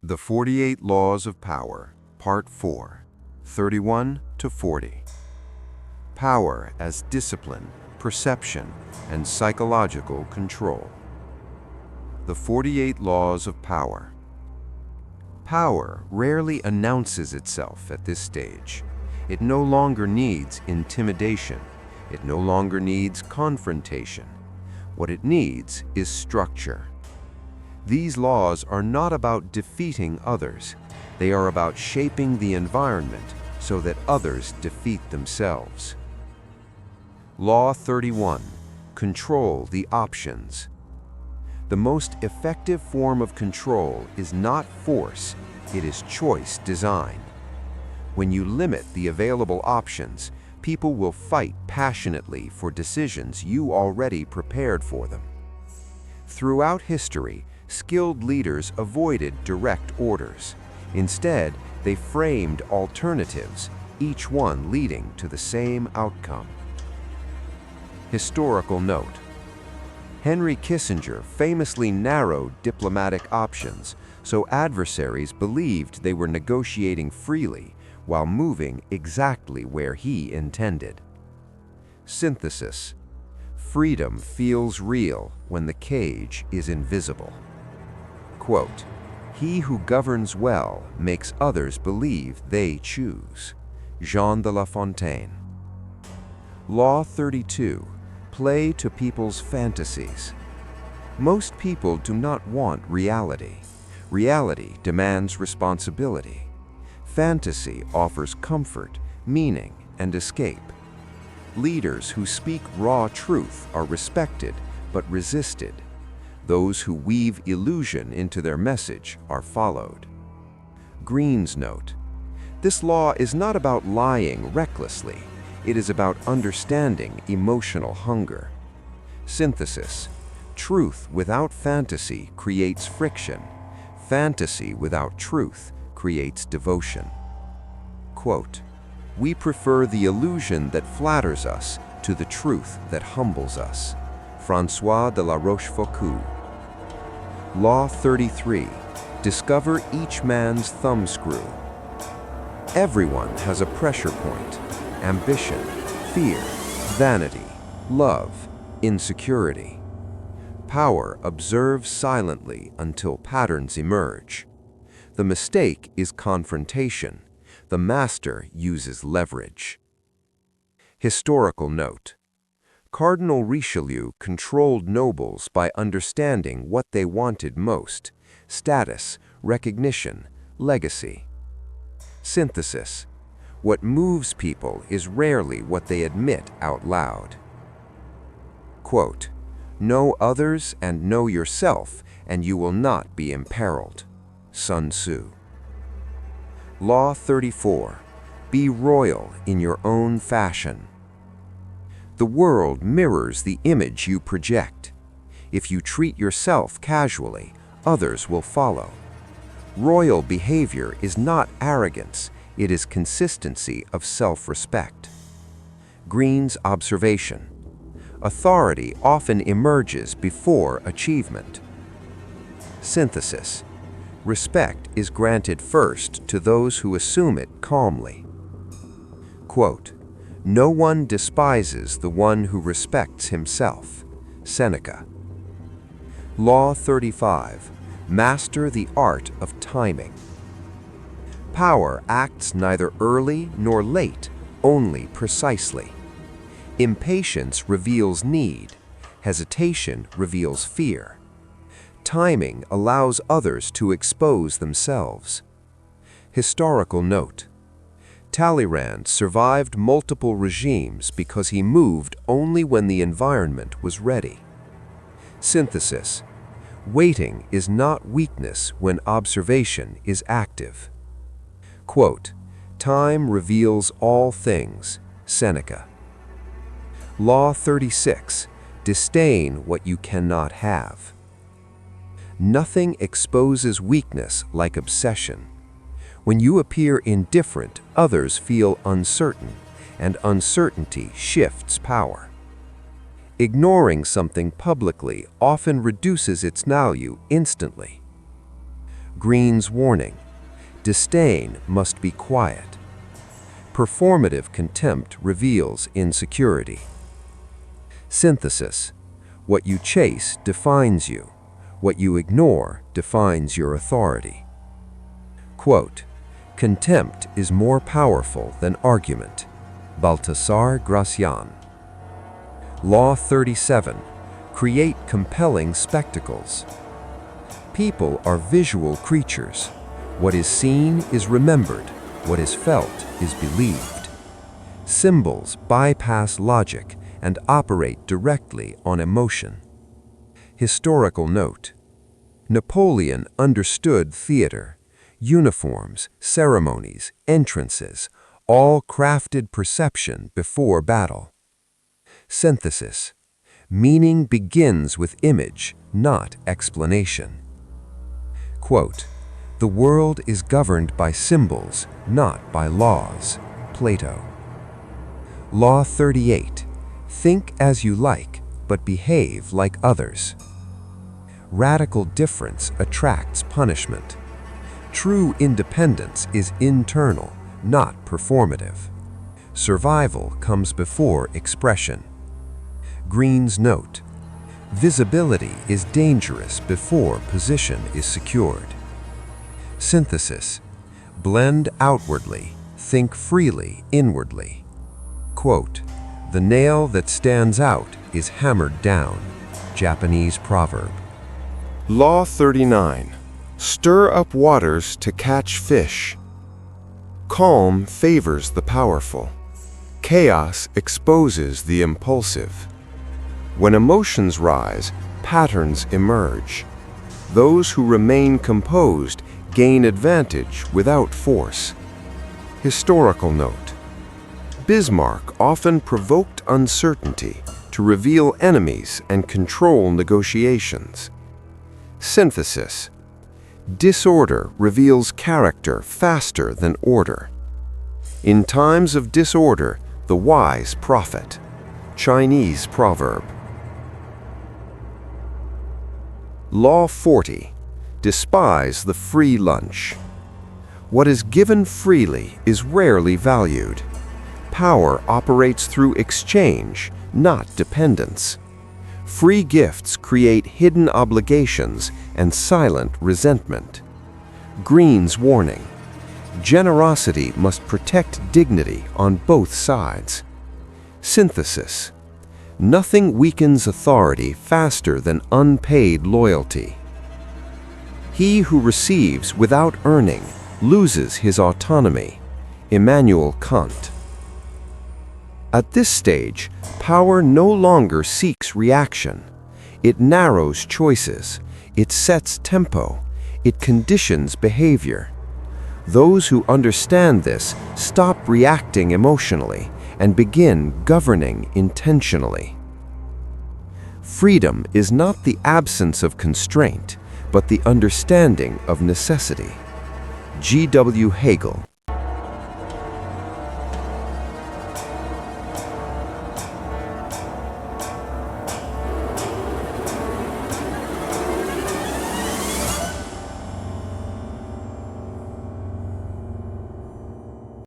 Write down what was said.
The 48 Laws of Power, Part 4, 31 to 40. Power as discipline, perception, and psychological control. The 48 Laws of Power. Power rarely announces itself at this stage. It no longer needs intimidation. It no longer needs confrontation. What it needs is structure. These laws are not about defeating others. They are about shaping the environment so that others defeat themselves. Law 31. Control the options. The most effective form of control is not force, it is choice design. When you limit the available options, people will fight passionately for decisions you already prepared for them. Throughout history, skilled leaders avoided direct orders. Instead, they framed alternatives, each one leading to the same outcome. Historical note. Henry Kissinger famously narrowed diplomatic options, so adversaries believed they were negotiating freely while moving exactly where he intended. Synthesis. Freedom feels real when the cage is invisible. Quote, "He who governs well makes others believe they choose." Jean de La Fontaine. Law 32. Play to people's fantasies. Most people do not want reality. Reality demands responsibility. Fantasy offers comfort, meaning, and escape. Leaders who speak raw truth are respected but resisted. Those who weave illusion into their message are followed. Greene's note. This law is not about lying recklessly. It is about understanding emotional hunger. Synthesis. Truth without fantasy creates friction. Fantasy without truth creates devotion. Quote, "We prefer the illusion that flatters us to the truth that humbles us." François de la Rochefoucauld. Law 33. Discover each man's thumbscrew. Everyone has a pressure point. Ambition, fear, vanity, love, insecurity. Power observes silently until patterns emerge. The mistake is confrontation. The master uses leverage. Historical note. Cardinal Richelieu controlled nobles by understanding what they wanted most: status, recognition, legacy. Synthesis. What moves people is rarely what they admit out loud. Quote, "Know others and know yourself, and you will not be imperiled." Sun Tzu. Law 34. Be royal in your own fashion. The world mirrors the image you project. If you treat yourself casually, others will follow. Royal behavior is not arrogance, it is consistency of self-respect. Greene's observation. Authority often emerges before achievement. Synthesis. Respect is granted first to those who assume it calmly. Quote, "No one despises the one who respects himself." Seneca. Law 35. Master the art of timing. Power acts neither early nor late, only precisely. Impatience reveals need. Hesitation reveals fear. Timing allows others to expose themselves. Historical note. Talleyrand survived multiple regimes because he moved only when the environment was ready. Synthesis. Waiting is not weakness when observation is active. Quote, "Time reveals all things." Seneca. Law 36. Disdain what you cannot have. Nothing exposes weakness like obsession. When you appear indifferent, others feel uncertain, and uncertainty shifts power. Ignoring something publicly often reduces its value instantly. Greene's warning: disdain must be quiet. Performative contempt reveals insecurity. Synthesis: what you chase defines you. What you ignore defines your authority. Quote, "Contempt is more powerful than argument." Baltasar Gracian. Law 37. Create compelling spectacles. People are visual creatures. What is seen is remembered. What is felt is believed. Symbols bypass logic and operate directly on emotion. Historical note: Napoleon understood theater. Uniforms, ceremonies, entrances, all crafted perception before battle. Synthesis: meaning begins with image, not explanation. Quote, "The world is governed by symbols, not by laws." Plato. Law 38. Think as you like, but behave like others. Radical difference attracts punishment. True independence is internal, not performative. Survival comes before expression. Greene's note: visibility is dangerous before position is secured. Synthesis: blend outwardly, think freely inwardly. Quote, "The nail that stands out is hammered down." Japanese proverb. Law 39. Stir up waters to catch fish. Calm favors the powerful. Chaos exposes the impulsive. When emotions rise, patterns emerge. Those who remain composed gain advantage without force. Historical note: Bismarck often provoked uncertainty to reveal enemies and control negotiations. Synthesis: disorder reveals character faster than order. In times of disorder, the wise profit. Chinese proverb. Law 40. Despise the free lunch. What is given freely is rarely valued. Power operates through exchange, not dependence. Free gifts create hidden obligations and silent resentment. Greene's warning: generosity must protect dignity on both sides. Synthesis: nothing weakens authority faster than unpaid loyalty. He who receives without earning loses his autonomy. Immanuel Kant. At this stage, power no longer seeks reaction. It narrows choices. It sets tempo. It conditions behavior. Those who understand this stop reacting emotionally and begin governing intentionally. Freedom is not the absence of constraint, but the understanding of necessity. G.W. Hegel.